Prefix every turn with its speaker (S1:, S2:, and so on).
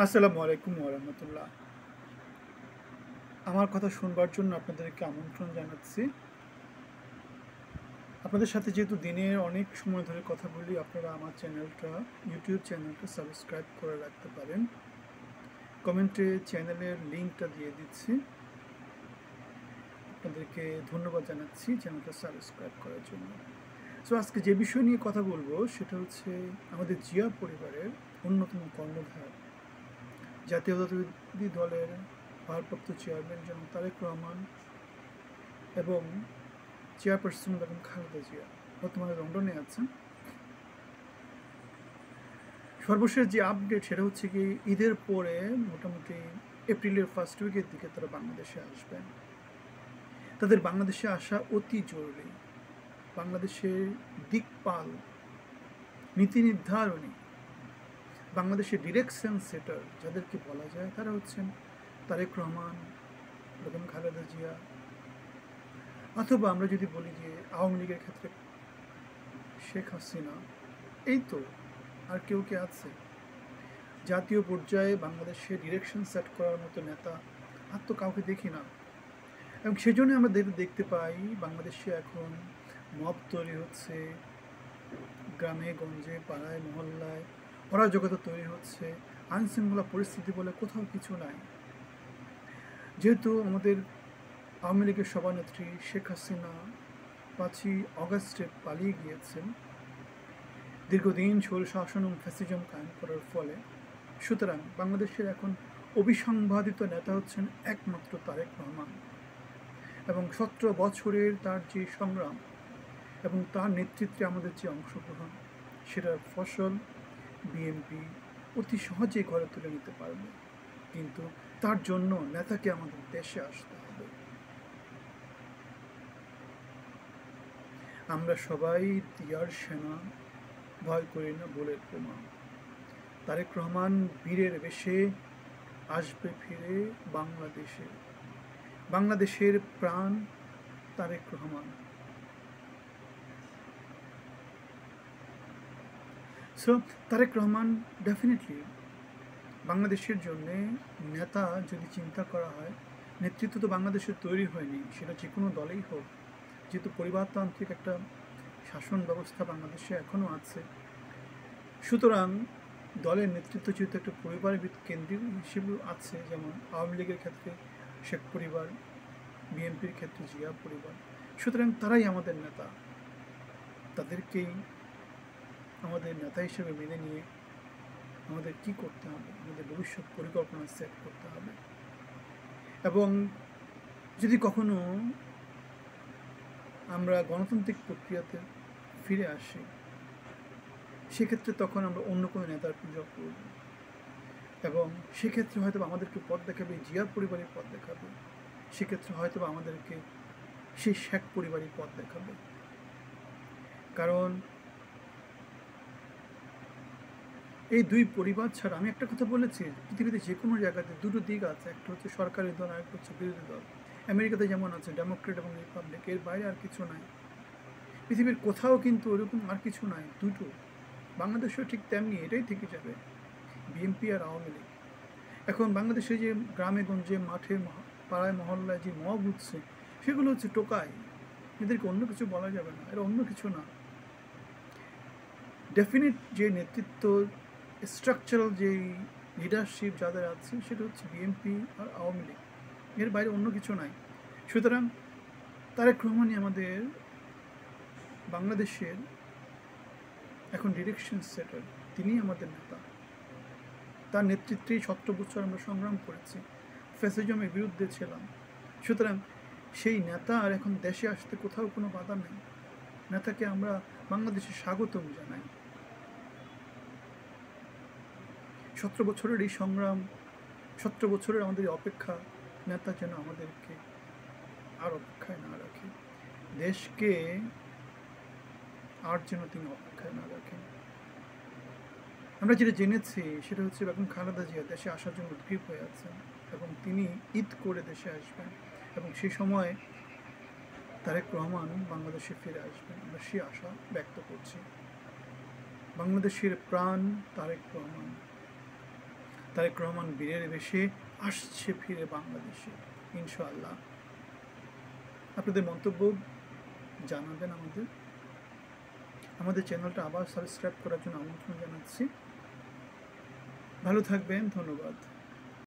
S1: আসসালামু আলাইকুম ওয়া রাহমাতুল্লাহ। আমার কথা শুনবার জন্য আপনাদেরকে আমন্ত্রণ জানাচ্ছি। আপনাদের সাথে যেহেতু দিনের অনেক সময় ধরে কথা বলি, আপনারা আমার ইউটিউব চ্যানেলটা সাবস্ক্রাইব করে রাখতে পারেন। কমেন্টে চ্যানেলের লিংকটা দিয়ে দিচ্ছি। আপনাদেরকে ধন্যবাদ জানাচ্ছি চ্যানেলটা সাবস্ক্রাইব করার জন্য। সো আজকে যে বিষয় নিয়ে কথা বলবো সেটা হচ্ছে আমাদের জিয়া পরিবারের অন্যতম কর্ণধার, জাতীয়তাবাদী দলের ভারপ্রাপ্ত চেয়ারম্যান জনাব তারেক রহমান এবং চেয়ারপারসন বেগম খালেদা জিয়া বর্তমানে লন্ডনে আছেন। সর্বশেষ যে আপডেট সেটা হচ্ছে কি, ঈদের পরে মোটামুটি এপ্রিলের ফার্স্ট উইকের দিকে তারা বাংলাদেশে আসবেন। তাদের বাংলাদেশে আসা অতি জরুরি। বাংলাদেশের দিকপাল, নীতি নির্ধারণী, বাংলাদেশের ডিরেকশন সেটার যাদেরকে বলা যায় তারা হচ্ছেন তারেক রহমান, বেগম খালেদা জিয়া, অথবা আমরা যদি বলি যে আওয়ামী লীগের ক্ষেত্রে শেখ হাসিনা। এই তো, আর কেউ কে আছে? জাতীয় পর্যায়ে বাংলাদেশে ডিরেকশন সেট করার মতো নেতা আর তো কাউকে দেখি না। এবং সেজন্য আমরা দেখতে পাই বাংলাদেশে এখন মব তৈরি হচ্ছে, গ্রামে গঞ্জে পাড়ায় মহল্লায় অরাজকতা তৈরি হচ্ছে, আইনশৃঙ্খলা পরিস্থিতি বলে কোথাও কিছু নাই। যেহেতু আমাদের আওয়ামী লীগের সভানেত্রী শেখ হাসিনা 5ই অগাস্টে পালিয়ে গিয়েছেন দীর্ঘদিন শাসন এবং ফ্যাসিজম কায়েম করার ফলে, সুতরাং বাংলাদেশের এখন অবিসংবাদিত নেতা হচ্ছেন একমাত্র তারেক রহমান। এবং 17 বছরের তার যে সংগ্রাম এবং তার নেতৃত্বে আমাদের যে অংশগ্রহণ, সেটার ফসল বিএনপি অতি সহজেই ঘরে তুলে নিতে পারবে। কিন্তু তার জন্য নেতাকে আমাদের দেশে আসতে হবে। আমরা সবাই তিয়ার সেনা, ভয় করি না বুলেট বোমা। তারেক রহমান বীরের বেশে আসবে ফিরে বাংলাদেশে। বাংলাদেশের প্রাণ তারেক রহমান। সো তারেক রহমান ডেফিনেটলি বাংলাদেশের জন্যে নেতা যদি চিন্তা করা হয়, নেতৃত্ব তো বাংলাদেশের তৈরি হয়নি, সেটা যে কোনো দলেই হোক। যেহেতু পরিবারতান্ত্রিক একটা শাসন ব্যবস্থা বাংলাদেশে এখনও আছে, সুতরাং দলের নেতৃত্ব যেহেতু একটা পরিবারের কেন্দ্রিক হিসেবেও আছে, যেমন আওয়ামী লীগের ক্ষেত্রে শেখ পরিবার, বিএনপির ক্ষেত্রে জিয়া পরিবার, সুতরাং তারাই আমাদের নেতা। তাদেরকেই আমাদের নেতা হিসেবে মেনে নিয়ে আমাদের কি করতে হবে, আমাদের ভবিষ্যৎ পরিকল্পনা সেট করতে হবে। এবং যদি কখনো আমরা গণতান্ত্রিক প্রক্রিয়াতে ফিরে আসি, সেক্ষেত্রে তখন আমরা অন্য কোনো নেতার পূজা করব, এবং সেক্ষেত্রে হয়তো আমাদেরকে পথ দেখাবে জিয়া পরিবারের পথ দেখাবে, সেক্ষেত্রে হয়তো আমাদেরকে সেই শেখ পরিবারের পথ দেখাবে। কারণ এই দুই পরিবার ছাড়া, আমি একটা কথা বলেছি, পৃথিবীতে যে কোনো জায়গাতে দুটো দিক আছে, একটা হচ্ছে সরকারি দল, আর একটা হচ্ছে বিরোধী দল। আমেরিকাতে যেমন আছে ডেমোক্রেট এবং রিপাবলিক, এর বাইরে আর কিছু নাই। পৃথিবীর কোথাও কিন্তু ওরকম আর কিছু নাই, দুটো। বাংলাদেশেও ঠিক তেমনি, এটাই থেকে যাবে, বিএনপি আর আওয়ামী লীগ। এখন বাংলাদেশে যে গ্রামে গঞ্জে মাঠে পাড়ায় মহল্লায় যে মব উঠছে, সেগুলো হচ্ছে টোকাই। এদেরকে অন্য কিছু বলা যাবে না, এরা অন্য কিছু না। ডেফিনিট যে নেতৃত্ব, স্ট্রাকচারাল যেই লিডারশিপ যাদের আছে, সেটা হচ্ছে বিএনপি আর আওয়ামী লীগ, এর বাইরে অন্য কিছু নাই। সুতরাং তারেক রহমানই আমাদের বাংলাদেশের এখন ডিরেকশন সেটার, তিনিই আমাদের নেতা। তার নেতৃত্বেই 17 বছর আমরা সংগ্রাম করেছি, ফ্যাসিজমের বিরুদ্ধে ছিলাম। সুতরাং সেই নেতা আর এখন দেশে আসতে কোথাও কোনো বাধা নেই। নেতাকে আমরা বাংলাদেশে স্বাগতম জানাই। 17 বছরের এই সংগ্রাম, 17 বছরের আমাদের অপেক্ষা, নেতা যেন আমাদেরকে আর অপেক্ষায় না রাখে, দেশকে আর যেন তিনি অপেক্ষায় না রাখেন। আমরা যেটা জেনেছি সেটা হচ্ছে বেগম খালেদা জিয়া দেশে আসার জন্য উদ্গ্রীব হয়ে আছেন, এবং তিনি ঈদ করে দেশে আসবেন, এবং সেই সময় তারেক রহমান বাংলাদেশে ফিরে আসবেন, আমরা সে আশা ব্যক্ত করছি। বাংলাদেশের প্রাণ তারেক রহমান। তারেক রহমান বীরের বেশে আসছে ফিরে বাংলাদেশে ইনশাআল্লাহ। আপনাদের মন্তব্য জানাবেন আমাদের চ্যানেলটা আবার সাবস্ক্রাইব করার জন্য আমন্ত্রণ জানাচ্ছি। ভালো থাকবেন, ধন্যবাদ।